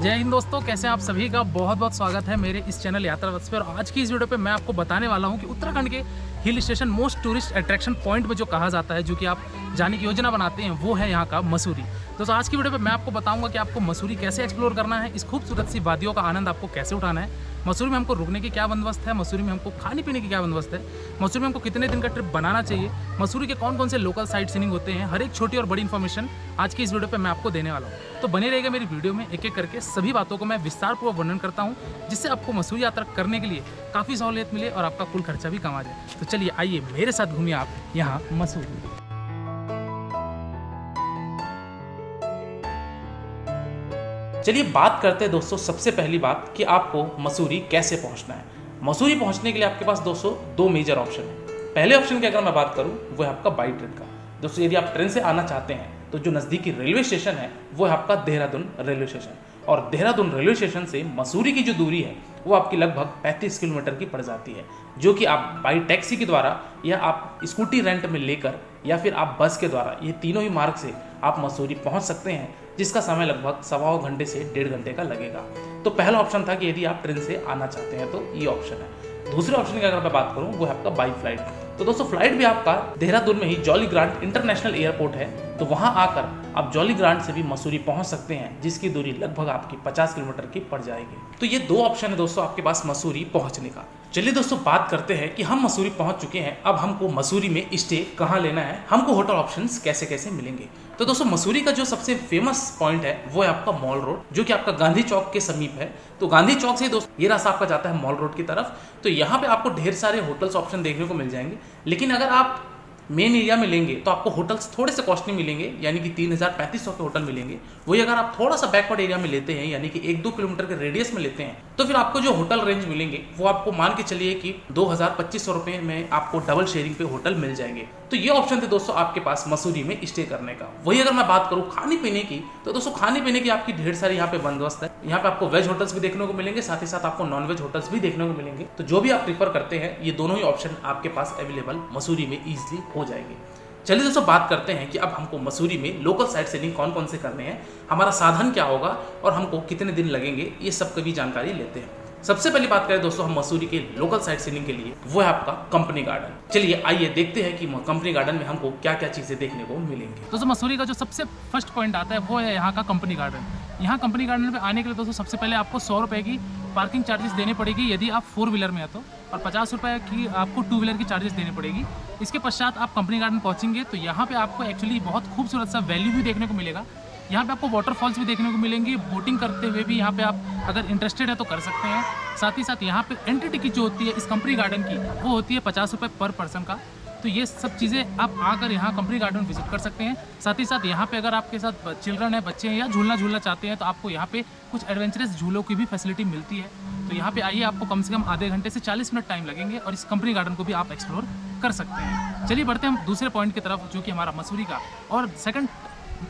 जय हिंद दोस्तों, कैसे हैं आप सभी का बहुत बहुत स्वागत है मेरे इस चैनल यात्रा रथ पे। और आज की इस वीडियो पे मैं आपको बताने वाला हूं कि उत्तराखंड के hill station most tourist attraction point में जो कहा जाता है, जो कि आप जाने की योजना बनाते हैं, वो है यहाँ का मसूरी। दोस्तों आज की वीडियो पे मैं आपको बताऊंगा कि आपको मसूरी कैसे एक्सप्लोर करना है, इस खूबसूरत सी वादियों का आनंद आपको कैसे उठाना है, मसूरी में हमको रुकने की क्या बंदोबस्त है, मसूरी में हमको खाने पीने की क्या बंदोबस्त है, मसूरी में हमको कितने दिन का ट्रिप बनाना चाहिए, मसूरी के कौन कौन से लोकल साइट सीइंग होते हैं, हर एक छोटी और बड़ी इन्फॉर्मेशन आज की इस वीडियो पे मैं आपको देने वाला हूँ। तो बने रहेगा मेरी वीडियो में, एक एक करके सभी बातों को मैं विस्तारपूर्वक वर्णन करता हूँ, जिससे आपको मसूरी यात्रा करने के लिए काफ़ी सहूलियत मिले और आपका कुल खर्चा भी कम आ जाए। तो चलिए आइए मेरे साथ घूमिए आप यहाँ मसूरी। चलिए बात करते हैं दोस्तों, सबसे पहली बात कि आपको मसूरी कैसे पहुंचना है। मसूरी पहुंचने के लिए आपके पास दोस्तों दो मेजर ऑप्शन है। पहले ऑप्शन की अगर मैं बात करूं वो है आपका बाई ट्रेन का। दोस्तों यदि आप ट्रेन से आना चाहते हैं तो जो नज़दीकी रेलवे स्टेशन है वो है आपका देहरादून रेलवे स्टेशन, और देहरादून रेलवे स्टेशन से मसूरी की जो दूरी है वो आपकी लगभग 35 किलोमीटर की पड़ जाती है, जो कि आप बाई टैक्सी के द्वारा या आप स्कूटी रेंट में लेकर या फिर आप बस के द्वारा, ये तीनों ही मार्ग से आप मसूरी पहुंच सकते हैं, जिसका समय लगभग 1.25 घंटे से 1.5 घंटे का लगेगा। तो पहला ऑप्शन था कि यदि आप ट्रेन से आना चाहते हैं तो ये ऑप्शन है। दूसरे ऑप्शन की अगर मैं बात करूं वो है आपका बाई फ्लाइट। तो दोस्तों फ्लाइट भी आपका देहरादून में ही जॉली ग्रांट इंटरनेशनल एयरपोर्ट है, तो वहां आकर आप जॉली ग्रांट से भी मसूरी पहुंच सकते हैं, जिसकी दूरी लगभग आपकी 50 किलोमीटर की पड़ जाएगी। तो ये दो ऑप्शन है दोस्तों आपके पास मसूरी पहुंचने का। चलिए दोस्तों बात करते हैं कि हम मसूरी पहुंच चुके हैं, अब हमको मसूरी में स्टे कहाँ लेना है, हमको होटल ऑप्शंस कैसे कैसे मिलेंगे। तो दोस्तों मसूरी का जो सबसे फेमस पॉइंट है वो है आपका मॉल रोड, जो कि आपका गांधी चौक के समीप है। तो गांधी चौक से दोस्तों ये रास्ता आपका जाता है मॉल रोड की तरफ। तो यहाँ पे आपको ढेर सारे होटल्स ऑप्शन देखने को मिल जाएंगे, लेकिन अगर आप मेन एरिया में लेंगे तो आपको होटल्स थोड़े से कॉस्टली मिलेंगे, यानी कि 3,000-3,500 के होटल मिलेंगे। वही अगर आप थोड़ा सा बैकवर्ड एरिया में लेते हैं, यानी कि 1-2 किलोमीटर के रेडियस में लेते हैं, तो फिर आपको जो होटल रेंज मिलेंगे वो आपको मान के चलिए कि 2,000-2,500 रुपये में आपको डबल शेयरिंग पे होटल मिल जाएंगे। तो ये ऑप्शन थे दोस्तों आपके पास मसूरी में स्टे करने का। वही अगर मैं बात करूँ खाने पीने की, तो दोस्तों खाने पीने की आपकी ढेर सारी यहाँ पे बंदोबस्त है। यहाँ पे आपको वेज होटल्स भी देखने को मिलेंगे, साथ ही साथ आपको नॉन वेज होटल्स भी देखने को मिलेंगे। तो जो भी आप प्रीफर करते हैं, ये दोनों ही ऑप्शन आपके पास अवेलेबल मसूरी में ईजिली हो जाएंगे। चलिए दोस्तों बात करते हैं कि अब हमको मसूरी में लोकल साइट सीइंग कौन कौन से करने हैं, हमारा साधन क्या होगा और हमको कितने दिन लगेंगे, ये सब की भी जानकारी लेते हैं। सबसे पहली बात करें दोस्तों हम मसूरी के लोकल साइट सीइंग के लिए, वो है आपका कंपनी गार्डन। चलिए आइए देखते हैं कि कंपनी गार्डन में हमको क्या क्या चीजें देखने को मिलेंगी। दोस्तों मसूरी का जो सबसे फर्स्ट पॉइंट आता है वो है यहाँ का कंपनी गार्डन। यहाँ कंपनी गार्डन पे आने के लिए दोस्तों सबसे पहले आपको 100 रुपये की पार्किंग चार्जेस देनी पड़ेगी यदि आप 4 व्हीलर में है तो, और 50 रुपये की आपको 2 व्हीलर की चार्जेस देनी पड़ेगी। इसके पश्चात आप कंपनी गार्डन पहुँचेंगे तो यहाँ पे आपको एक्चुअली बहुत खूबसूरत सा वैल्यू भी देखने को मिलेगा। यहाँ पे आपको वाटरफॉल्स भी देखने को मिलेंगी, बोटिंग करते हुए भी यहाँ पे आप अगर इंटरेस्टेड है तो कर सकते हैं। साथ ही साथ यहाँ पे एंट्री टिकट जो होती है इस कंपनी गार्डन की वो होती है 50 रुपये पर पर्सन का। तो ये सब चीज़ें आप आकर यहाँ कंपनी गार्डन विजिट कर सकते हैं। साथ ही साथ यहाँ पे अगर आपके साथ चिल्ड्रन है, बच्चे हैं या झूलना चाहते हैं, तो आपको यहाँ पे कुछ एडवेंचरस झूलों की भी फैसिलिटी मिलती है। तो यहाँ पे आइए, आपको कम से कम आधे घंटे से 40 मिनट टाइम लगेंगे और इस कंपनी गार्डन को भी आप एक्सप्लोर कर सकते हैं। चलिए बढ़ते हैं हम दूसरे पॉइंट की तरफ, जो कि हमारा मसूरी का और second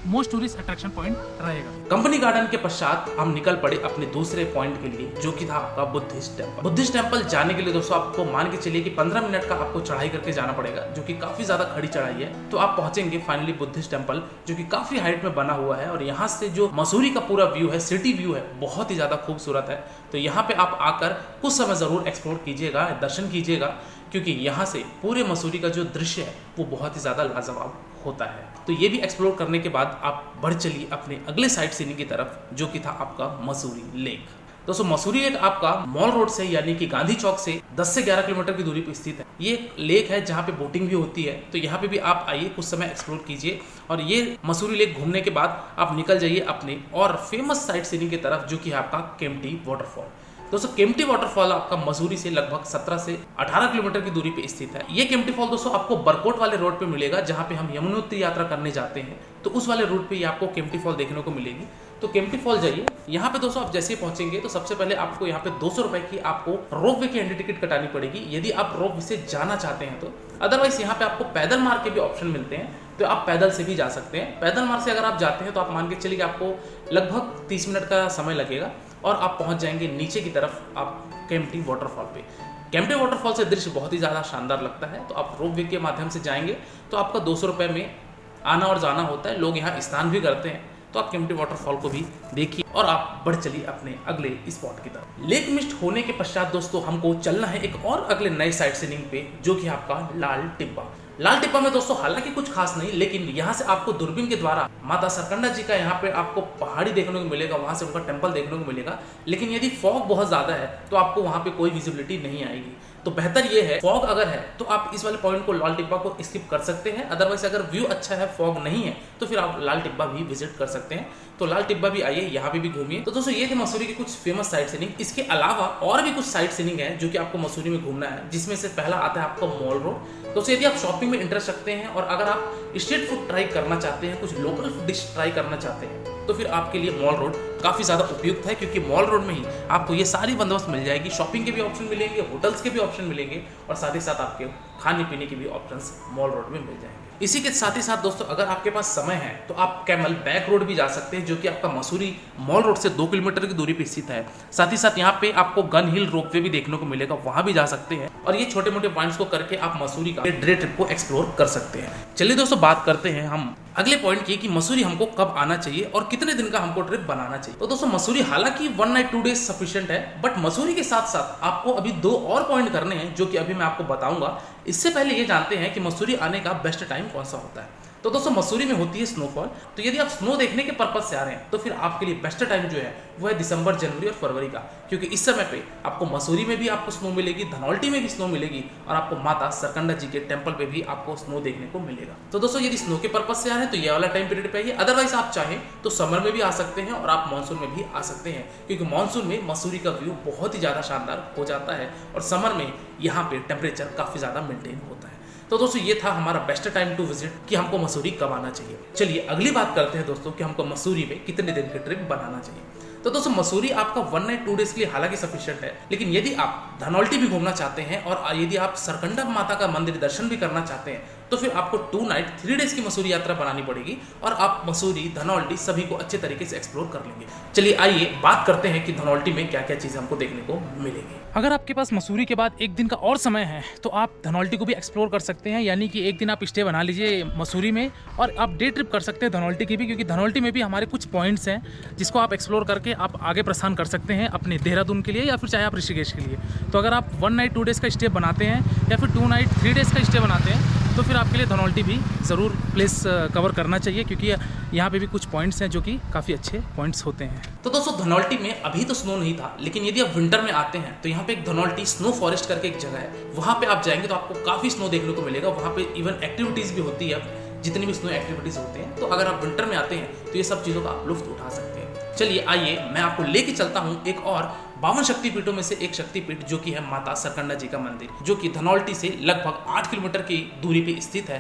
most tourist attraction point रहेगा। कंपनी गार्डन के पश्चात हम निकल पड़े अपने दूसरे पॉइंट के लिए, जो कि था आपका बुद्धिस्ट टेम्पल। बुद्धिस्ट टेम्पल जाने के लिए दोस्तों आपको मान के चलिए कि 15 मिनट का आपको चढ़ाई करके जाना पड़ेगा, जो कि काफी ज्यादा खड़ी चढ़ाई है। तो आप पहुंचेंगे फाइनली बुद्धिस्ट टेम्पल, जो कि काफी हाइट में बना हुआ है, और यहाँ से जो मसूरी का पूरा व्यू है, सिटी व्यू है, बहुत ही ज्यादा खूबसूरत है। तो यहाँ पे आप आकर कुछ समय जरूर एक्सप्लोर कीजिएगा, दर्शन कीजिएगा, क्योंकि यहाँ से पूरे मसूरी का जो दृश्य है वो बहुत ही ज़्यादा लाजवाब होता है। तो ये भी एक्सप्लोर करने के बाद आप बढ़ चलिए अपने अगले साइट सीइंग की तरफ, जो कि था आपका मसूरी लेक। दोस्तों मसूरी लेक आपका मॉल रोड से यानी कि गांधी चौक से 10 से 11 किलोमीटर की दूरी पर स्थित है। ये एक लेक है जहाँ पे बोटिंग भी होती है, तो यहाँ पे भी आप आइए, कुछ समय एक्सप्लोर कीजिए, और ये मसूरी लेक घूमने के बाद आप निकल जाइए अपने और फेमस साइट सीइंग की तरफ, जो कि है आपका केम्प्टी वाटरफॉल। दोस्तों केम्प्टी वाटरफॉल आपका मसूरी से लगभग 17 से 18 किलोमीटर की दूरी पे स्थित है। ये केम्प्टी फॉल दोस्तों आपको बरकोट वाले रोड पे मिलेगा, जहाँ पे हम यमुनोत्री यात्रा करने जाते हैं, तो उस वाले रूट पे ये आपको केम्प्टी फॉल देखने को मिलेगी। तो केम्प्टी फॉल जाइए। यहाँ पे दोस्तों आप जैसे ही पहुंचेंगे तो सबसे पहले आपको यहाँ पे 200 रुपए की आपको रोप वे की एंट्री टिकट कटानी पड़ेगी, यदि आप रोप वे से जाना चाहते हैं तो। अदरवाइज यहाँ पे आपको पैदल मार्ग के भी ऑप्शन मिलते हैं, तो आप पैदल से भी जा सकते हैं। पैदल मार्ग से अगर आप जाते हैं तो आप मान के चलिए आपको लगभग 30 मिनट का समय लगेगा, और आप पहुंच जाएंगे नीचे की तरफ आप केम्प्टी वाटरफॉल पे। केम्प्टी वाटरफॉल से दृश्य बहुत ही ज़्यादा शानदार लगता है। तो आप रोप वे के माध्यम से जाएंगे तो आपका 200 रुपये में आना और जाना होता है। लोग यहाँ स्नान भी करते हैं, तो आप केम्प्टी वाटरफॉल को भी देखिए और आप बढ़ चलिए अपने अगले स्पॉट की तरफ। लेक मिस्ट होने के पश्चात दोस्तों हमको चलना है एक और अगले नए साइट सीइंग पे, जो कि आपका लाल टिब्बा। लाल टिब्बा में दोस्तों हालांकि कुछ खास नहीं, लेकिन यहाँ से आपको दूरबीन के द्वारा माता सरकंडा जी का यहाँ पे आपको पहाड़ी देखने को मिलेगा, वहां से उनका टेम्पल देखने को मिलेगा। लेकिन यदि फॉग बहुत ज्यादा है तो आपको वहां पे कोई विजिबिलिटी नहीं आएगी। तो बेहतर ये है, फॉग अगर है तो आप इस वाले पॉइंट को लाल टिब्बा को स्किप कर सकते हैं। अदरवाइज अगर व्यू अच्छा है, फॉग नहीं है, तो फिर आप लाल टिब्बा भी विजिट कर सकते हैं। तो लाल टिब्बा भी आइए, यहाँ पे भी घूमिए। तो दोस्तों ये थे मसूरी की कुछ फेमस साइट सीइंग। इसके अलावा और भी कुछ साइट सीइंग है जो कि आपको मसूरी में घूमना है, जिसमें से पहला आता है आपका मॉल रोड। तो यदि आप शॉपिंग में इंटरेस्ट रखते हैं और अगर आप स्ट्रीट फूड ट्राई करना चाहते हैं, कुछ लोकल डिश ट्राई करना चाहते हैं, तो फिर आपके लिए मॉल रोड काफ़ी ज़्यादा उपयुक्त है, क्योंकि मॉल रोड में ही आपको ये सारी बंदोबस्त मिल जाएगी। शॉपिंग के भी ऑप्शन मिलेंगे, होटल्स के भी ऑप्शन मिलेंगे और साथ ही साथ आपके खाने पीने के भी ऑप्शंस मॉल रोड में मिल जाएंगे। इसी के साथ ही साथ दोस्तों अगर आपके पास समय है तो आप कैमल बैक रोड भी जा सकते हैं, जो कि आपका मसूरी मॉल रोड से 2 किलोमीटर की दूरी पर स्थित है। साथ ही साथ यहाँ पे आपको गन हिल रोपवे भी देखने को मिलेगा, वहां भी जा सकते हैं और ये छोटे मोटे पॉइंट्स को करके आप मसूरी का डे ट्रिप को एक्सप्लोर कर सकते हैं। चलिए दोस्तों बात करते हैं हम अगले पॉइंट की कि मसूरी हमको कब आना चाहिए और कितने दिन का हमको ट्रिप बनाना चाहिए। तो दोस्तों मसूरी हालांकि 1 नाइट 2 डेज सफिशिएंट है, बट मसूरी के साथ साथ आपको अभी 2 और पॉइंट करने हैं, जो कि अभी मैं आपको बताऊंगा। इससे पहले ये जानते हैं कि मसूरी आने का बेस्ट टाइम कौन सा होता है। तो दोस्तों मसूरी में होती है स्नोफॉल। तो यदि आप स्नो देखने के पर्पज से आ रहे हैं तो फिर आपके लिए बेस्ट टाइम जो है वो है दिसंबर, जनवरी और फरवरी का, क्योंकि इस समय पे आपको मसूरी में भी आपको स्नो मिलेगी, धनौल्टी में भी स्नो मिलेगी और आपको माता सरकंडा जी के टेम्पल पे भी आपको स्नो देखने को मिलेगा। तो दोस्तों यदि स्नो के पर्पज से आ रहे हैं तो ये वाला टाइम पीरियड पे आइए। अदरवाइज आप चाहें तो समर में भी आ सकते हैं और आप मानसून में भी आ सकते हैं, क्योंकि मानसून में मसूरी का व्यू बहुत ही ज्यादा शानदार हो जाता है और समर में यहाँ पे टेम्परेचर काफी ज्यादा मेंटेन होता है। तो दोस्तों ये था हमारा बेस्ट टाइम टू विजिट कि हमको मसूरी कब आना चाहिए। चलिए अगली बात करते हैं दोस्तों कि हमको मसूरी में कितने दिन की ट्रिप बनाना चाहिए। तो दोस्तों मसूरी आपका 1 नाइट 2 डेज के लिए हालांकि सफिशिएंट है, लेकिन यदि आप धनौल्टी भी घूमना चाहते हैं और यदि आप सरकंडा माता का मंदिर दर्शन भी करना चाहते हैं तो फिर आपको 2 नाइट 3 डेज की मसूरी यात्रा बनानी पड़ेगी और आप मसूरी, धनौल्टी सभी को अच्छे तरीके से एक्सप्लोर कर लेंगे। चलिए आइए बात करते हैं कि धनौल्टी में क्या क्या चीजें हमको देखने को मिलेंगी। अगर आपके पास मसूरी के बाद 1 दिन का और समय है तो आप धनौल्टी को भी एक्सप्लोर कर सकते हैं, यानी कि 1 दिन आप स्टे बना लीजिए मसूरी में और आप डे ट्रिप कर सकते हैं धनौल्टी की भी, क्योंकि धनौल्टी में भी हमारे कुछ पॉइंट्स हैं जिसको आप एक्सप्लोर करके आप आगे प्रस्थान कर सकते हैं अपने देहरादून के लिए या फिर चाहे आप ऋषिकेश के लिए। तो अगर आप 1 नाइट 2 डेज़ का स्टे बनाते हैं या फिर 2 नाइट 3 डेज़ का स्टे बनाते हैं तो फिर आपके लिए धनौल्टी भी ज़रूर प्लेस कवर करना चाहिए, क्योंकि यहाँ पे भी कुछ पॉइंट्स हैं जो कि काफ़ी अच्छे पॉइंट्स होते हैं। तो दोस्तों धनौल्टी में अभी तो स्नो नहीं था, लेकिन यदि आप विंटर में आते हैं तो यहाँ पे एक धनौल्टी स्नो फॉरेस्ट करके एक जगह है, वहाँ पे आप जाएंगे तो आपको काफ़ी स्नो देखने को मिलेगा। वहाँ पे इवन एक्टिविटीज़ भी होती है, जितनी भी स्नो एक्टिविटीज़ होते हैं। तो अगर आप विंटर में आते हैं तो ये सब चीज़ों का आप लुत्फ उठा सकते हैं। चलिए आइए मैं आपको लेके चलता हूँ एक और 52 शक्तिपीठों में से एक शक्तिपीठ, जो कि है माता सरकंडा जी का मंदिर, जो कि धनौल्टी से लगभग 8 किलोमीटर की दूरी पे स्थित है।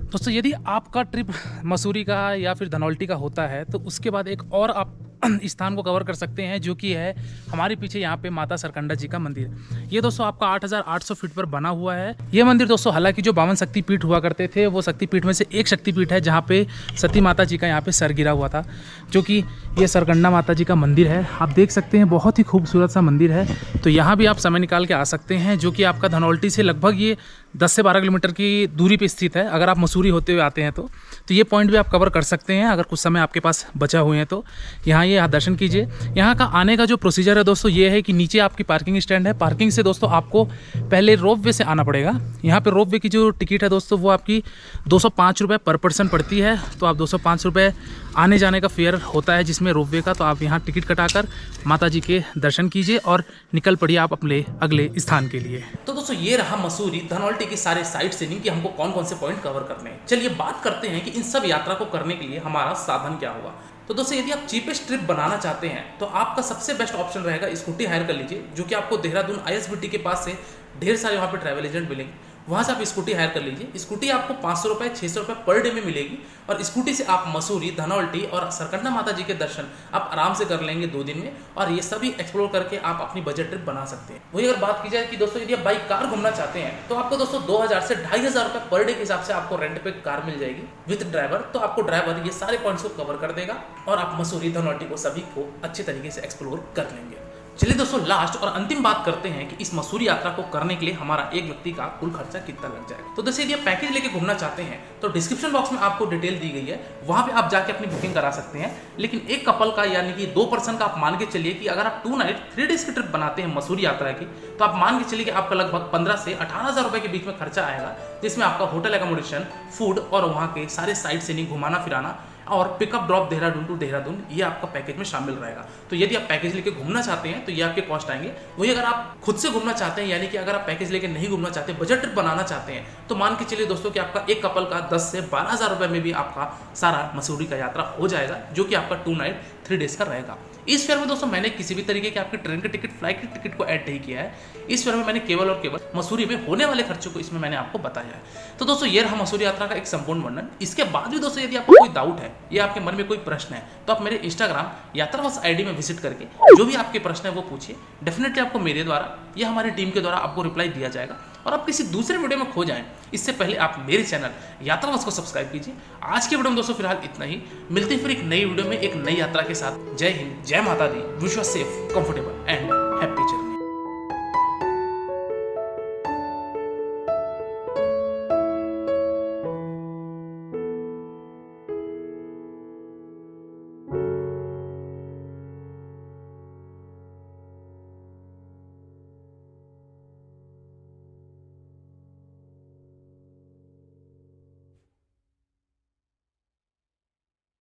दोस्तों यदि आपका ट्रिप मसूरी का या फिर धनौल्टी का होता है तो उसके बाद एक और आप स्थान को कवर कर सकते हैं, जो कि है हमारे पीछे यहाँ पे माता सरकंडा जी का मंदिर। ये दोस्तों आपका 8800 फीट पर बना हुआ है। ये मंदिर दोस्तों हालांकि जो 52 शक्तिपीठ हुआ करते थे वो शक्तिपीठ में से एक शक्तिपीठ है, जहाँ पे सती माता जी का यहाँ पे सर गिरा हुआ था, जो कि ये सरकंडा माता जी का मंदिर है। आप देख सकते हैं बहुत ही खूबसूरत सा मंदिर है। तो यहाँ भी आप समय निकाल के आ सकते हैं, जो कि आपका धनौल्टी से लगभग ये 10 से 12 किलोमीटर की दूरी पे स्थित है। अगर आप मसूरी होते हुए आते हैं तो ये पॉइंट भी आप कवर कर सकते हैं अगर कुछ समय आपके पास बचा हुए हैं तो। यहाँ दर्शन कीजिए। यहाँ का आने का जो प्रोसीजर है दोस्तों ये है कि नीचे आपकी पार्किंग स्टैंड है। पार्किंग से दोस्तों आपको पहले रोप वे से आना पड़ेगा। यहाँ पे रोप वे की जो टिकट है दोस्तों वो आपकी 205 रुपये पर पर्सन पड़ती है। तो आप 205 रुपये आने जाने का फेयर होता है जिसमें रोप वे का। तो आप यहाँ टिकट कटाकर माता जी के दर्शन कीजिए और निकल पड़िए आप अपने अगले स्थान के लिए। तो दोस्तों ये रहा मसूरी धनौल्टी के सारे साइट सीइंग कि हमको कौन कौन से पॉइंट कवर करने हैं। चलिए बात करते हैं कि इन सब यात्रा को करने के लिए हमारा साधन क्या होगा। तो दोस्तों यदि आप चीपेस्ट ट्रिप बनाना चाहते हैं तो आपका सबसे बेस्ट ऑप्शन रहेगा स्कूटी हायर कर लीजिए, जो कि आपको देहरादून ISBT के पास से ढेर सारे वहाँ पे ट्रैवल एजेंट मिलेंगे। वहाँ से आप स्कूटी हायर कर लीजिए। स्कूटी आपको 500 रुपये 600 रुपये पर डे में मिलेगी और स्कूटी से आप मसूरी, धनौल्टी और सरकंडा माता जी के दर्शन आप आराम से कर लेंगे 2 दिन में और ये सभी एक्सप्लोर करके आप अपनी बजट ट्रिप बना सकते हैं। वही अगर बात की जाए कि दोस्तों यदि आप बाइक कार घूमना चाहते हैं तो आपको दोस्तों 2000 से 2500 रुपये पर डे के हिसाब से आपको रेंट पे कार मिल जाएगी विद ड्राइवर। तो आपको ड्राइवर ये सारे पॉइंट्स को कवर कर देगा और आप मसूरी, धनौल्टी को सभी को अच्छे तरीके से एक्सप्लोर कर लेंगे। चलिए दोस्तों, लास्ट और अंतिम बात करते हैं कि इस मसूरी यात्रा को करने के लिए हमारा एक व्यक्ति का कुल खर्चा कितना लग जाएगा। तो दोस्तों, यदि आप पैकेज लेके घूमना चाहते हैं तो डिस्क्रिप्शन बॉक्स में आपको डिटेल दी गई है, वहां पे आप जाके अपनी बुकिंग करा सकते हैं। लेकिन एक कपल का यानी कि 2 पर्सन का आप मान के चलिए कि अगर आप 2 नाइट 3 डेज की ट्रिप बनाते हैं मसूरी यात्रा की, तो आप मान के चलिए कि आपका लगभग 15 से 18,000 रुपए के बीच में खर्चा आएगा, जिसमें आपका होटल एकोमोडेशन, फूड और वहाँ के सारे साइट सीइंग, घुमाना फिराना और pickup drop Dehradun to Dehradun, ये आपका पैकेज में शामिल रहेगा। तो यदि आप पैकेज लेके घूमना चाहते हैं तो ये आपके कॉस्ट आएंगे। वही अगर आप खुद से घूमना चाहते हैं, यानी कि अगर आप पैकेज लेके नहीं घूमना चाहते, बजट ट्रिप बनाना चाहते हैं, तो मान के चलिए दोस्तों कि आपका एक कपल का 10 से 12,000 रुपए में भी आपका सारा मसूरी का यात्रा हो जाएगा, जो कि आपका 2 नाइट 3 डेज का रहेगा। इस फेयर में दोस्तों मैंने किसी भी तरीके के आपके ट्रेन के टिकट, फ्लाइट के टिकट को ऐड नहीं किया है। इस फेयर में मैंने केवल और केवल मसूरी में होने वाले खर्चों को इसमें मैंने आपको बताया है। तो दोस्तों, ये रहा मसूरी यात्रा का एक संपूर्ण वर्णन। इसके बाद भी दोस्तों, यदि आपको कोई डाउट है या आपके मन में कोई प्रश्न है, तो आप मेरे इंस्टाग्राम यात्रावश आईडी में विजिट करके जो भी आपके प्रश्न है वो पूछिए। डेफिनेटली आपको मेरे द्वारा या हमारी टीम के द्वारा आपको रिप्लाई दिया जाएगा। और आप किसी दूसरे वीडियो में खो जाएं, इससे पहले आप मेरे चैनल यात्रावश को सब्सक्राइब कीजिए। आज के वीडियो में दोस्तों फिलहाल इतना ही। मिलते हैं फिर एक नई वीडियो में एक नई यात्रा के साथ। जय हिंद, जय माता दी। Wish you safe, comfortable and